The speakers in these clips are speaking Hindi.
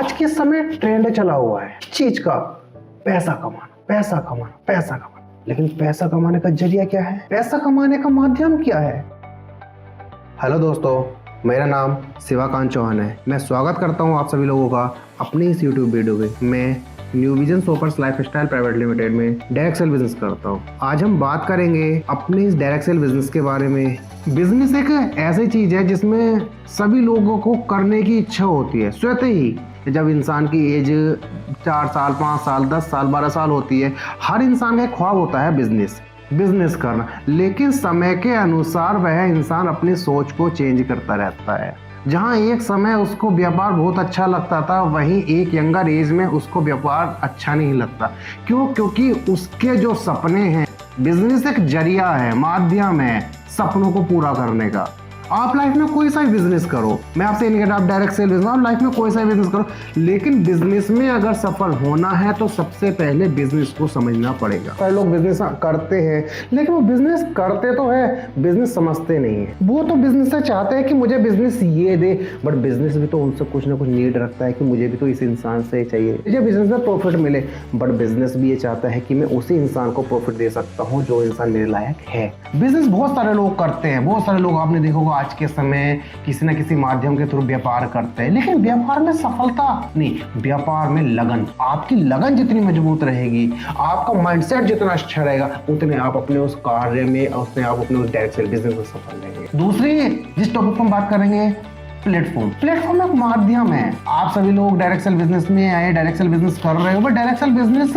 आज के समय ट्रेंड चला हुआ है चीज का, पैसा कमाना, पैसा कमाना, पैसा कमाना। लेकिन पैसा कमाने का जरिया क्या है? पैसा कमाने का माध्यम क्या है? हेलो दोस्तों, मेरा नाम शिवाकांत चौहान है। मैं स्वागत करता हूं आप सभी लोगों का अपनी इस यूट्यूब वीडियो में। मैं New Vision Soapers Lifestyle Private Limited में डायरेक्ट सेल बिजनेस करता हूं। आज हम बात करेंगे अपने इस डायरेक्ट सेल बिजनेस के बारे में। बिजनेस एक ऐसी चीज है जिसमें सभी लोगों को करने की इच्छा होती है स्वतः ही। जब इंसान की एज 4 साल, 5 साल, 10 साल, 12 साल होती है, हर इंसान का एक ख्वाब होता है बिजनेस करना। लेकिन समय के अनुसार वह इंसान अपनी सोच को चेंज करता रहता है। जहां एक समय उसको व्यापार बहुत अच्छा लगता था, वहीं एक यंगर एज में उसको व्यापार अच्छा नहीं लगता। क्यों? क्योंकि उसके जो सपने हैं, बिजनेस एक जरिया है, माध्यम है सपनों को पूरा करने का। आप लाइफ में कोई सा भी बिजनेस करो, मैं आपसे नहीं कहता आप डायरेक्ट सेल बिजनेस, आप लाइफ में कोई सा भी बिजनेस करो, लेकिन बिजनेस में अगर सफल होना है तो सबसे पहले बिजनेस को समझना पड़ेगा। सारे लोग बिजनेस करते हैं, लेकिन वो बिजनेस करते तो है, बिजनेस समझते नहीं है। वो तो बिजनेस से चाहते हैं कि मुझे बिजनेस ये दे, बट बिजनेस भी तो उनसे कुछ ना कुछ नीड रखता है कि मुझे भी तो इस इंसान से चाहिए, मुझे बिजनेस में प्रॉफिट मिले। बट बिजनेस भी ये चाहता है कि मैं उसी इंसान को प्रॉफिट दे सकता हूँ जो इंसान मेरे लायक है। बिजनेस बहुत सारे लोग करते हैं, बहुत सारे लोग आपने देखा होगा आज के समय किसी न किसी माध्यम के थ्रू व्यापार करते हैं, लेकिन व्यापार में सफलता नहीं, व्यापार में लगन। आपकी लगन जितनी मजबूत रहेगी, आपका माइंडसेट जितना अच्छा रहेगा, उतने आप अपने उस कार्य में, उतने आप अपने उस डायरेक्ट सेल बिजनेस में सफल रहेंगे। दूसरी जिस टॉपिक पर हम बात करेंगे, प्लेटफॉर्म एक माध्यम है। आप सभी लोग डायरेक्ट सेल बिजनेस में आए, डायरेक्ट सेल बिजनेस कर रहे हो, बट डायरेक्ट सेल बिजनेस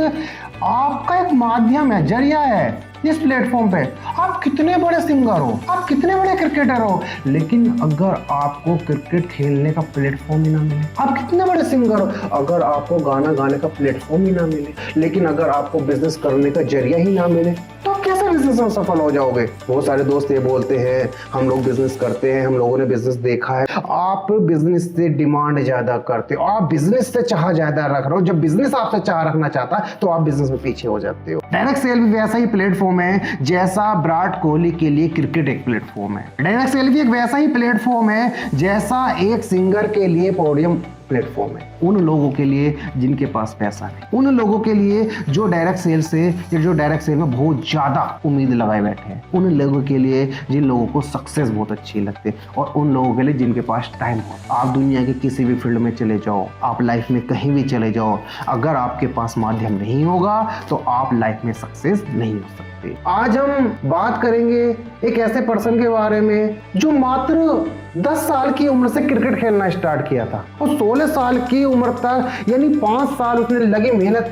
आपका एक माध्यम है, जरिया है। इस प्लेटफॉर्म पे आप कितने बड़े सिंगर हो, आप कितने बड़े क्रिकेटर हो, लेकिन अगर आपको क्रिकेट खेलने का प्लेटफॉर्म ही ना मिले, आप कितने बड़े सिंगर हो, अगर आपको गाना गाने का प्लेटफॉर्म ही ना मिले, लेकिन अगर आपको बिजनेस करने का जरिया ही ना मिले, तो कैसे बिजनेस में सफल हो जाओगे? बहुत सारे दोस्त ये बोलते हैं हम लोग बिजनेस करते हैं, हम लोगों ने बिजनेस देखा है। आप बिजनेस से डिमांड ज्यादा करते हो, आप बिजनेस से चाह ज्यादा रख रहे हो। जब बिजनेस आपसे चाह रखना चाहता है तो आप बिजनेस में पीछे हो जाते हो। डायरेक्ट सेल भी वैसा ही प्लेटफॉर्म है जैसा विराट कोहली के लिए क्रिकेट एक प्लेटफॉर्म है। डायरेक्ट सेल भी एक वैसा ही प्लेटफॉर्म है जैसा एक सिंगर के लिए पोडियम प्लेटफॉर्म है। उन लोगों के लिए जिनके पास पैसा नहीं, उन लोगों के लिए जो डायरेक्ट सेल से या जो डायरेक्ट सेल में बहुत ज्यादा उम्मीद लगाए बैठे हैं, उन लोगों के लिए जिन लोगों को सक्सेस बहुत अच्छी लगती है, और उन लोगों के लिए जिनके पास टाइम हो। आप दुनिया के किसी भी फील्ड में चले जाओ, आप लाइफ में कहीं भी चले जाओ, अगर आपके पास माध्यम नहीं होगा तो आप लाइफ में सक्सेस नहीं हो सकते। आज हम बात करेंगे एक ऐसे पर्सन के बारे में जो मात्र 10 साल की उम्र से क्रिकेट खेलना स्टार्ट किया था, और 16 साल की उम्र तक, यानी 5 साल उसने लगी मेहनत,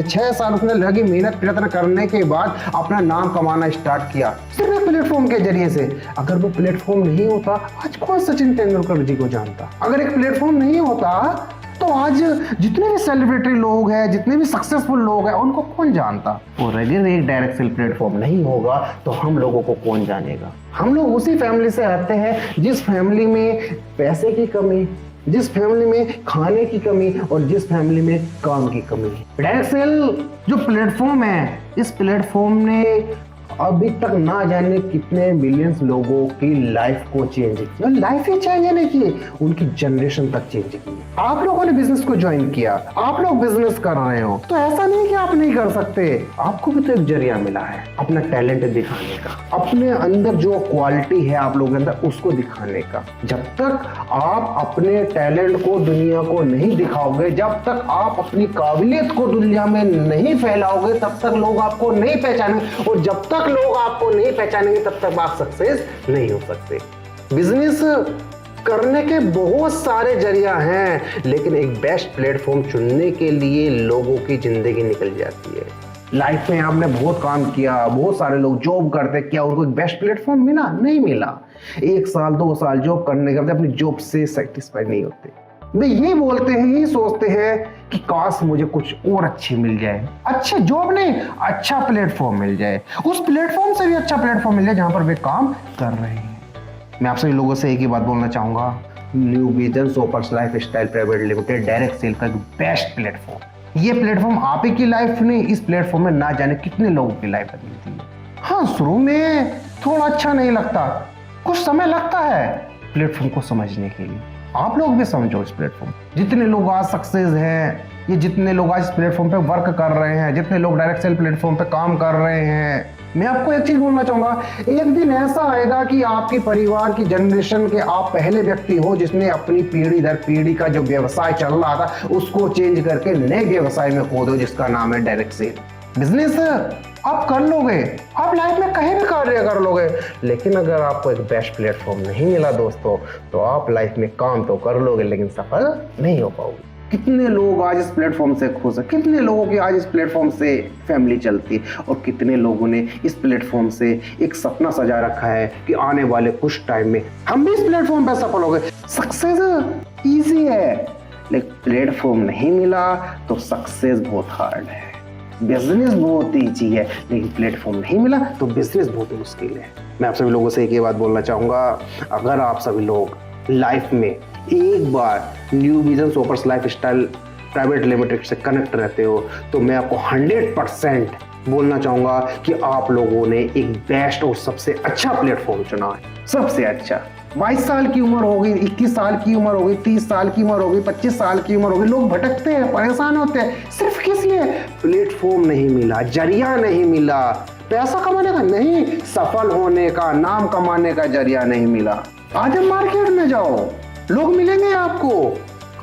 6 साल उसने लगी मेहनत प्रयत्न करने के बाद अपना नाम कमाना स्टार्ट किया सिर्फ प्लेटफॉर्म के जरिए से। अगर वो प्लेटफॉर्म नहीं होता, आज कौन सचिन तेंदुलकर जी को जानता? अगर एक प्लेटफॉर्म नहीं होता तो आज जितने भी सेलिब्रिटी लोग हैं, जितने भी सक्सेसफुल लोग हैं, उनको कौन जानता? और अगर एक डायरेक्ट सेल प्लेटफॉर्म नहीं होगा तो हम लोगों को कौन जानेगा? हम लोग उसी फैमिली से आते हैं जिस फैमिली में पैसे की कमी, जिस फैमिली में खाने की कमी, और जिस फैमिली में काम की कमी है। डायरेक्ट सेल जो प्लेटफॉर्म है, इस प्लेटफॉर्म ने अभी तक ना जाने कितने मिलियंस लोगों की लाइफ को चेंज किया। लाइफ ही चेंज नहीं की, उनकी जनरेशन तक चेंज की। आप लोगों ने बिजनेस को ज्वाइन किया, आप लोग बिजनेस कर रहे हो, तो ऐसा नहीं कि आप नहीं कर सकते। आपको भी तो एक जरिया मिला है अपना टैलेंट दिखाने का, अपने अंदर जो क्वालिटी है आप लोगों के अंदर उसको दिखाने का। जब तक आप अपने टैलेंट को दुनिया को नहीं दिखाओगे, जब तक आप अपनी काबिलियत को दुनिया में नहीं फैलाओगे, तब तक लोग आपको नहीं पहचानेंगे, और जब तक लोग आपको नहीं पहचानेंगे तब तक आप सक्सेस नहीं हो सकते। बिजनेस करने के बहुत सारे जरिया हैं, लेकिन एक बेस्ट प्लेटफॉर्म चुनने के लिए लोगों की जिंदगी निकल जाती है। लाइफ में आपने बहुत काम किया, बहुत सारे लोग जॉब करते, क्या उनको एक बेस्ट प्लेटफॉर्म मिला? नहीं मिला। 1 साल 2 साल जॉब करने के बाद अपनी जॉब से सेटिस्फाइड नहीं होते। वे ये बोलते हैं, ये सोचते हैं कि काश मुझे कुछ और अच्छी मिल जाए, अच्छे जॉब नहीं, अच्छा प्लेटफॉर्म मिल जाए, उस प्लेटफॉर्म से भी अच्छा प्लेटफॉर्म मिल जाए जहां पर वे काम कर रहे हैं। मैं आप सभी लोगों से एक ही बात बोलना चाहूंगा, New Vision Soapers Lifestyle Private Limited direct sell का एक बेस्ट प्लेटफॉर्म। ये प्लेटफॉर्म आप ही की लाइफ नहीं, इस प्लेटफॉर्म में ना जाने कितने लोगों की लाइफ बदलती है। हाँ, शुरू में थोड़ा अच्छा नहीं लगता, कुछ समय लगता है प्लेटफॉर्म को समझने के लिए, आप लोग भी समझो इस प्लेटफॉर्म। जितने लोग आज सक्सेस हैं, ये जितने लोग आज इस प्लेटफॉर्म पे वर्क कर रहे हैं, जितने लोग डायरेक्ट सेल प्लेटफॉर्म पे काम कर रहे हैं, मैं आपको एक चीज बोलना चाहूंगा, एक दिन ऐसा आएगा कि आपकी परिवार की जनरेशन के आप पहले व्यक्ति हो जिसने अपनी पीढ़ी दर पीढ़ी का जो व्यवसाय चल रहा था उसको चेंज करके नए व्यवसाय में खो दो, जिसका नाम है डायरेक्ट सेल बिजनेस। आप कर लोगे, आप लाइफ में कहीं भी कार्य कर लोगे, लेकिन अगर आपको एक बेस्ट प्लेटफॉर्म नहीं मिला दोस्तों, तो आप लाइफ में काम तो कर लोगे लेकिन सफल नहीं हो पाओगे। कितने लोग आज इस प्लेटफॉर्म से खुश हैं, कितने लोगों की आज इस प्लेटफॉर्म से फैमिली चलती है, और कितने लोगों ने इस प्लेटफॉर्म से एक सपना सजा रखा है कि आने वाले कुछ टाइम में हम भी इस प्लेटफॉर्म पर सफल हो गए। सक्सेस इजी है, लेकिन प्लेटफॉर्म नहीं मिला तो सक्सेस बहुत हार्ड है। बिजनेस बहुत ईजी है, लेकिन प्लेटफॉर्म नहीं मिला तो बिजनेस बहुत मुश्किल है। मैं आप सभी लोगों से एक ही बात बोलना चाहूंगा, अगर आप सभी लोग लाइफ में एक बार New Vision Soapers Lifestyle Private Limited से कनेक्ट रहते हो, तो मैं आपको 100% बोलना चाहूंगा कि आप लोगों ने एक बेस्ट और सबसे अच्छा प्लेटफॉर्म चुना है, सबसे अच्छा। 22 साल की उम्र हो गई, 21 साल की उम्र हो गई, 30 साल की उम्र हो गई, 25 साल की उम्र हो गई, लोग भटकते हैं, परेशान होते हैं, सिर्फ किस लिए? प्लेटफॉर्म नहीं मिला, जरिया नहीं मिला, पैसा कमाने का नहीं, सफल होने का, नाम कमाने का जरिया नहीं मिला। आज हम मार्केट में जाओ, लोग मिलेंगे आपको,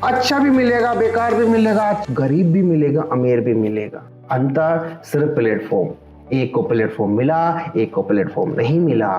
अच्छा भी मिलेगा, बेकार भी मिलेगा, गरीब भी मिलेगा, अमीर भी मिलेगा। अंतर सिर्फ प्लेटफॉर्म, एक को प्लेटफॉर्म मिला, एक को प्लेटफॉर्म नहीं मिला।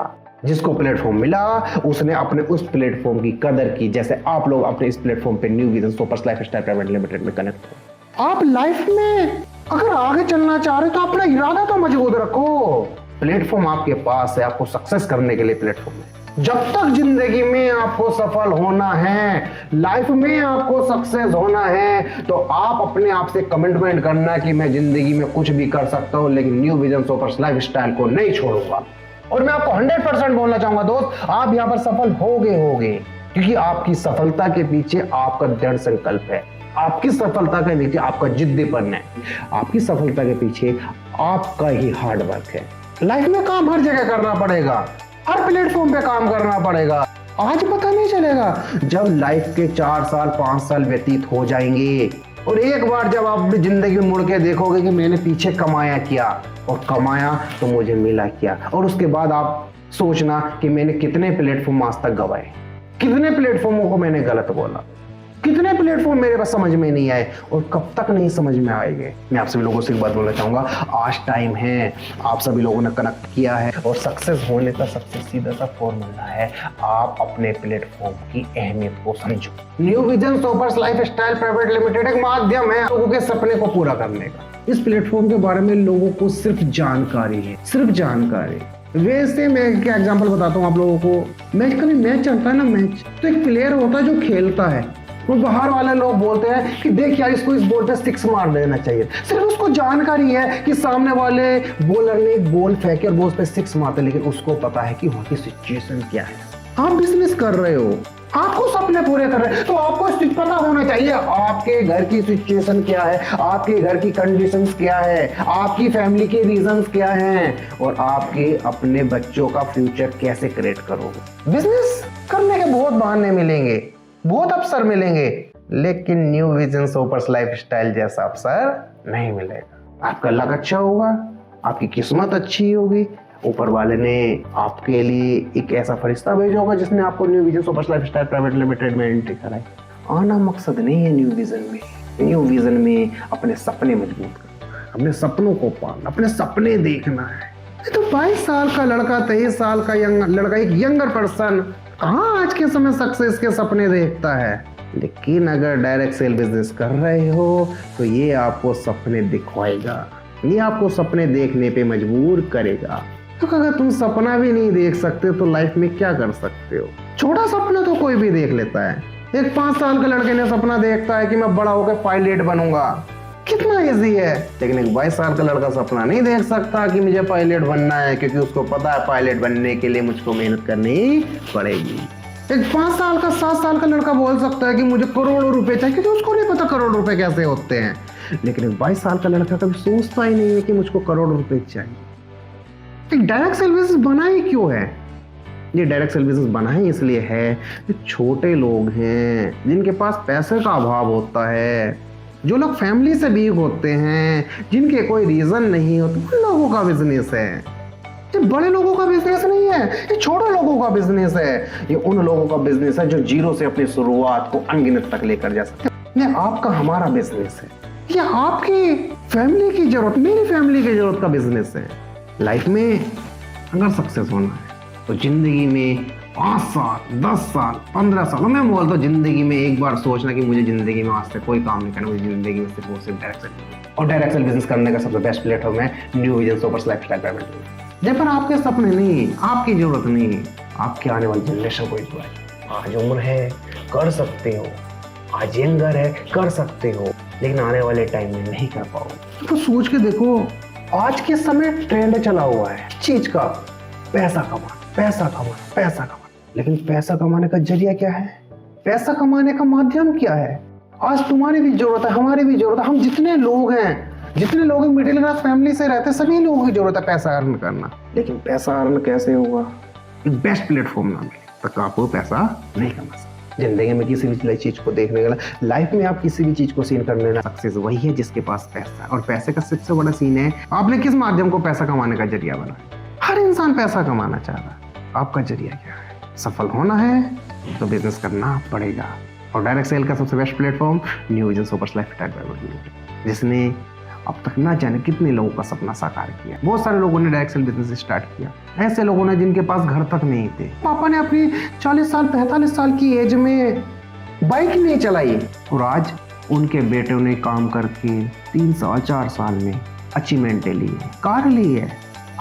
जिसको प्लेटफॉर्म मिला उसने अपने उस प्लेटफॉर्म की कदर की, जैसे आप लोग अपने इस प्लेटफॉर्म पे New Vision Soapers Lifestyle Private Limited में कनेक्ट हो। आप लाइफ में अगर आगे चलना चाह रहे हो तो अपना इरादा तो मजबूत रखो। प्लेटफॉर्म आपके पास है, आपको सक्सेस करने के लिए प्लेटफॉर्म है। जब तक जिंदगी में आपको सफल होना है, लाइफ में आपको सक्सेस होना है, तो आप अपने आप से कमिटमेंट करना कि मैं जिंदगी में कुछ भी कर सकता हूं, लेकिन न्यू विजन सोपर्स लाइफस्टाइल को नहीं छोड़ूंगा। और मैं आपको 100% बोलना चाहूंगा दोस्त, आप यहां पर सफल होगे, क्योंकि आपकी सफलता के पीछे आपका दृढ़ संकल्प है, आपकी सफलता के पीछे आपका जिद्दीपन है, आपकी सफलता के पीछे आपका ही हार्ड वर्क है। लाइफ में काम हर जगह करना पड़ेगा, हर प्लेटफॉर्म पे काम करना पड़ेगा। आज पता नहीं चलेगा, जब लाइफ के 4 साल 5 साल व्यतीत हो जाएंगे और एक बार जब आप अपनी जिंदगी में मुड़ के देखोगे कि मैंने पीछे कमाया क्या, और कमाया तो मुझे मिला क्या, और उसके बाद आप सोचना कि मैंने कितने प्लेटफॉर्म आज तक गवाए, कितने प्लेटफॉर्मों को मैंने गलत बोला, कितने प्लेटफॉर्म मेरे पास समझ में नहीं आए, और कब तक नहीं समझ में आएंगे। मैं आप सभी लोगों से एक बात बोलना चाहूंगा, आज टाइम है, आप सभी लोगों ने कनेक्ट किया है, और सक्सेस होने का सबसे सीधा सा फॉर्मूला है, आप अपने प्लेटफॉर्म की अहमियत को समझो। New Vision Soapers Lifestyle Private Limited एक माध्यम है लोगों के सपने को पूरा करने का। इस प्लेटफॉर्म के बारे में लोगों को सिर्फ जानकारी है, सिर्फ जानकारी। वैसे मैं क्या एग्जांपल बताता हूँ आप लोगों को, कभी मैच चलता है ना, मैच तो एक प्लेयर होता है जो खेलता है, वो बाहर वाले लोग बोलते हैं कि देख यार इसको इस बॉल पे 6 मार देना चाहिए, सिर्फ उसको जानकारी है कि सामने वाले बॉलर ने एक बॉल फेंके और बॉल पे 6 मारते, लेकिन उसको पता है कि वहां की सिचुएशन क्या है। आप बिजनेस कर रहे हो, आपको सपने पूरे कर रहे हैं, तो आपको पता होना चाहिए आपके घर की सिचुएशन क्या है, आपके घर की कंडीशंस क्या है, आपकी फैमिली के रीजंस क्या हैं, और आपके अपने बच्चों का फ्यूचर कैसे क्रिएट करोगे। बिजनेस करने के बहुत बहाने मिलेंगे, बहुत अवसर मिलेंगे, लेकिन न्यू विजन सोपर्स लाइफस्टाइल जैसा अवसर नहीं मिलेगा। आपका लक अच्छा होगा, आपकी किस्मत अच्छी होगी, ऊपर वाले ने आपके लिए एक ऐसा फरिश्ता भेजा होगा जिसने आपको new vision supers lifestyle Private Limited में एंट्री कराई। आना मकसद नहीं है न्यू विजन में। न्यू विजन में अपने सपने मजबूत करना, अपने सपनों को पालना, अपने सपने देखना है। तो 22 साल का लड़का, 23 साल का लड़का, एक यंगर पर्सन कहाँ आज के समय सक्सेस के सपने देखता है। लेकिन अगर डायरेक्ट सेल बिजनेस कर रहे हो तो ये आपको सपने दिखवाएगा, ये आपको सपने देखने पे मजबूर करेगा। तो अगर तुम सपना भी नहीं देख सकते तो लाइफ में क्या कर सकते हो। छोटा सपना तो कोई भी देख लेता है। एक 5 साल के लड़के ने सपना देखता है कि मैं बड़ा होकर पायलट बनूंगा, कितना इजी है। लेकिन एक 22 साल का लड़का सपना नहीं देख सकता कि मुझे पायलट बनना है, क्योंकि उसको पता है पायलट बनने के लिए मुझको मेहनत करनी पड़ेगी। एक 5 साल का 7 साल का लड़का बोल सकता है कि मुझे करोड़ों रुपए चाहिए, क्योंकि उसको नहीं पता करोड़ रुपए कैसे होते हैं। लेकिन एक 22 साल का लड़का कभी सोचता ही नहीं है कि मुझको करोड़ रुपए चाहिए। एक डायरेक्ट सेल बिजनेस बना ही क्यों है? ये डायरेक्ट सेल बिजनेस बना ही इसलिए है कि छोटे लोग हैं जिनके पास पैसे का अभाव होता है, जो लोग फैमिली से वीक होते हैं, जिनके कोई रीजन नहीं होता, उन लोगों का बिजनेस है। ये बड़े लोगों का बिजनेस नहीं है, ये छोटे लोगों का बिजनेस है। ये उन लोगों का बिजनेस है जो जीरो से अपनी शुरुआत को अनगिनत तक लेकर जा सकते हैं। ये आपका हमारा बिजनेस है, ये आपकी फैमिली की जरूरत, मेरी फैमिली की जरूरत का बिजनेस है। लाइफ में अगर सक्सेस होना है तो जिंदगी में 5 साल 10 साल 15 साल, मैं बोलता हूँ जिंदगी में एक बार सोचना कि मुझे जिंदगी में आज से कोई काम नहीं करना, मुझे जिंदगी में सिर्फ और सिर्फ डायरेक्ट सेल, और डायरेक्ट सेल बिजनेस करने का सबसे बेस्ट प्लेटफॉर्म है new vision super lifestyle Private limited. जब पर आपके सपने नहीं, आपकी जरूरत नहीं, आपके आने वाली जनरेशन को इतना है। आज उम्र है, कर सकते हो, आज यंगर है, कर सकते हो, लेकिन आने वाले टाइम में नहीं कर पाओगे। तो सोच के देखो, आज के समय ट्रेंड चला हुआ है चीज का, पैसा कमाना, पैसा कमाना, पैसा कमाना। लेकिन पैसा कमाने का जरिया क्या है, पैसा कमाने का माध्यम क्या है? आज तुम्हारी भी जरूरत है, हमारी भी जरूरत है। हम जितने लोग हैं मिडिल क्लास फैमिली से रहते हैं, सभी लोगों की जरूरत है पैसा अर्न करना। लेकिन पैसा अर्न कैसे होगा? एक बेस्ट प्लेटफॉर्म ना मिले तक आपको पैसा नहीं कमा सकते। जिंदगी में किसी भी चीज को देखने का, लाइफ में आप किसी भी चीज को सीन करने का, सक्सेस वही है जिसके पास पैसा है। और पैसे का सबसे बड़ा सीन है, आपने किस माध्यम को पैसा कमाने का जरिया बनाया। हर इंसान पैसा कमाना चाह रहा है, आपका जरिया क्या है? सफल होना है तो बिजनेस करना पड़ेगा। और डायरेक्ट सेल का सबसे best platform new vision super lifestyle Private limited, जिसने अब तक ना जाने कितने लोगों का सपना साकार किया। बहुत सारे लोगों ने डायरेक्ट सेल बिजनेस स्टार्ट किया, ऐसे लोगों ने जिनके पास घर तक नहीं थे। पापा ने अपनी 40 साल 45 साल की एज में बाइक नहीं चलाई, और आज उनके बेटों ने काम करके 3 साल 4 साल में अचीवमेंट ली है, कार ली है।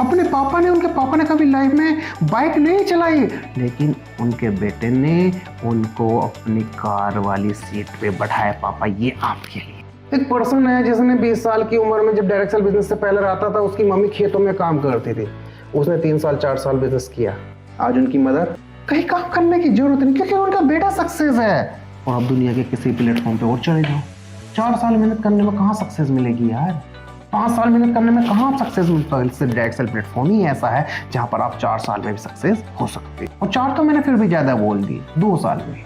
अपने पापा ने, उनके पापा ने कभी लाइफ में बाइक नहीं चलाई, लेकिन उनके बेटे ने उनको अपनी कार वाली सीट पे बैठाया। पापा ये आपके लिए। एक पर्सन है जिसने 20 साल की उम्र में, जब डायरेक्ट सेल बिजनेस से पहले रहता था, उसकी मम्मी खेतों में काम करती थी, उसने 3 साल 4 साल बिजनेस किया। आज उनकी मदर, कहीं काम करने की जरूरत नहीं, क्योंकि उनका बेटा सक्सेस है। और आप दुनिया के किसी प्लेटफॉर्म पे और चले जाओ, 4 साल मेहनत करने में कहाँ सक्सेस मिलेगी यार? 5 साल मेहनत करने में कहाँ सक्सेस मिलता है? सिर्फ डायरेक्ट सेल प्लेटफॉर्म ही ऐसा है जहाँ पर आप 4 साल में भी सक्सेस हो सकते हैं। और 4 तो मैंने फिर भी ज्यादा बोल दी, 2 साल में।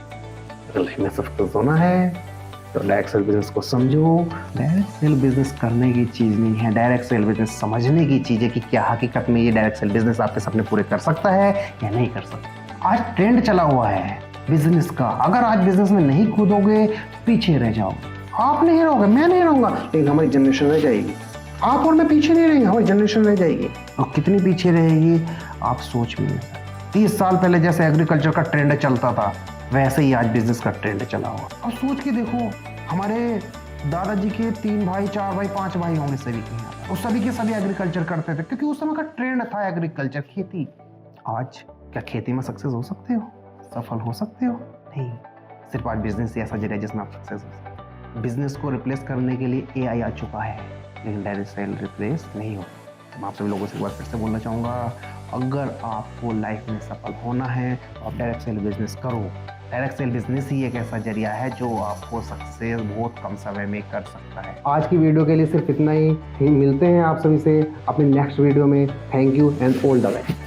लाइफ में सक्सेस होना है तो डायरेक्ट सेल बिजनेस को समझो। डायरेक्ट सेल बिजनेस करने की चीज नहीं है, डायरेक्ट सेल बिजनेस समझने की चीज है कि क्या हकीकत में ये डायरेक्ट सेल बिजनेस आपके सपने पूरे कर सकता है या नहीं कर सकता। आज ट्रेंड चला हुआ है बिजनेस का, अगर आज बिजनेस में नहीं कूदोगे पीछे रह जाओगे। आप नहीं रहोगे, मैं नहीं रहूंगा, लेकिन हमारी जनरेशन रह जाएगी। आप और मैं पीछे नहीं रहेंगे, हमारी जनरेशन रह जाएगी। और कितनी पीछे रहेगी आप सोच भी नहीं सकते। 30 साल पहले जैसे एग्रीकल्चर का ट्रेंड चलता था, वैसे ही आज बिजनेस का ट्रेंड चला हुआ। और सोच के देखो, हमारे दादाजी के 3 भाई 4 भाई 5 भाई होंगे सभी के यहाँ, और सभी के सभी एग्रीकल्चर करते थे, क्योंकि उस समय का ट्रेंड था एग्रीकल्चर, खेती। आज क्या खेती में सक्सेस हो सकते हो, सफल हो सकते हो? नहीं। सिर्फ आज बिजनेस ही ऐसा जरिया जिसमें आप सक्सेस हो सकते। बिजनेस को रिप्लेस करने के लिए एआई आ चुका है, लेकिन डायरेक्ट सेल रिप्लेस नहीं होता। मैं आप सभी लोगों से एक बार फिर से बोलना चाहूँगा, अगर आपको लाइफ में सफल होना है तो आप डायरेक्ट सेल बिजनेस करो। डायरेक्ट सेल बिजनेस ही एक ऐसा जरिया है जो आपको सक्सेस बहुत कम समय में कर सकता है। आज की वीडियो के लिए सिर्फ इतना ही। मिलते हैं आप सभी से अपने नेक्स्ट वीडियो में। Thank you and all the best.